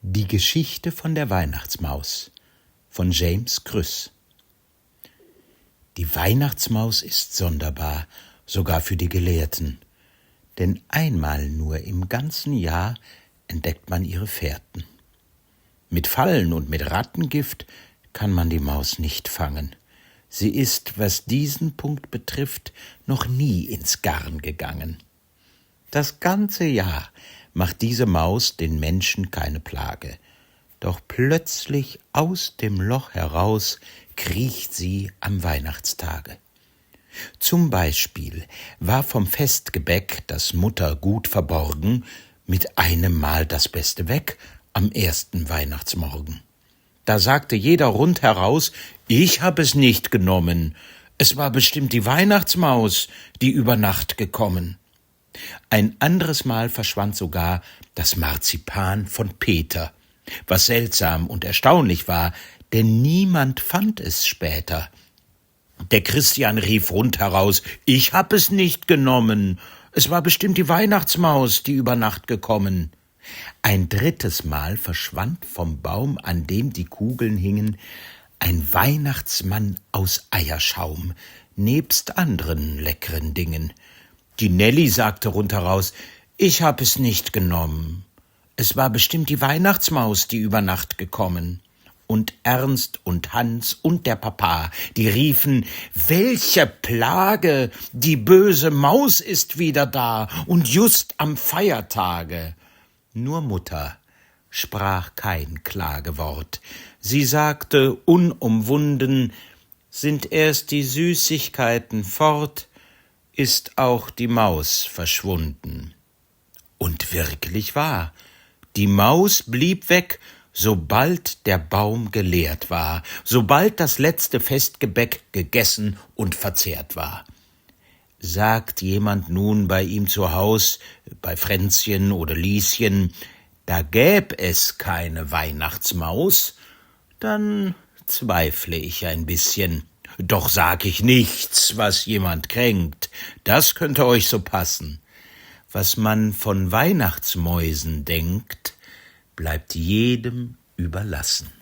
Die Geschichte von der Weihnachtsmaus von James Krüss. Die Weihnachtsmaus ist sonderbar, sogar für die Gelehrten, denn einmal nur im ganzen Jahr entdeckt man ihre Fährten. Mit Fallen und mit Rattengift kann man die Maus nicht fangen. Sie ist, was diesen Punkt betrifft, noch nie ins Garn gegangen. Das ganze Jahr macht diese Maus den Menschen keine Plage. Doch plötzlich aus dem Loch heraus kriecht sie am Weihnachtstage. Zum Beispiel war vom Festgebäck, das Mutter gut verborgen, mit einem Mal das Beste weg am ersten Weihnachtsmorgen. Da sagte jeder rundheraus, ich hab es nicht genommen, es war bestimmt die Weihnachtsmaus, die über Nacht gekommen. Ein anderes Mal verschwand sogar das Marzipan von Peter, was seltsam und erstaunlich war, denn niemand fand es später. Der Christian rief rundheraus, ich hab es nicht genommen, es war bestimmt die Weihnachtsmaus, die über Nacht gekommen. Ein drittes Mal verschwand vom Baum, an dem die Kugeln hingen, ein Weihnachtsmann aus Eierschaum, nebst anderen leckeren Dingen. Die Nelly sagte rundheraus, ich hab es nicht genommen. Es war bestimmt die Weihnachtsmaus, die über Nacht gekommen. Und Ernst und Hans und der Papa, die riefen, welche Plage, die böse Maus ist wieder da und just am Feiertage. Nur Mutter sprach kein Klagewort. Sie sagte unumwunden, sind erst die Süßigkeiten fort, ist auch die Maus verschwunden. Und wirklich wahr, die Maus blieb weg, sobald der Baum geleert war, sobald das letzte Festgebäck gegessen und verzehrt war. Sagt jemand nun bei ihm zu Haus, bei Fränzchen oder Lieschen, da gäb es keine Weihnachtsmaus, dann zweifle ich ein bisschen. Doch sag ich nichts, was jemand kränkt, das könnte euch so passen. Was man von Weihnachtsmäusen denkt, bleibt jedem überlassen.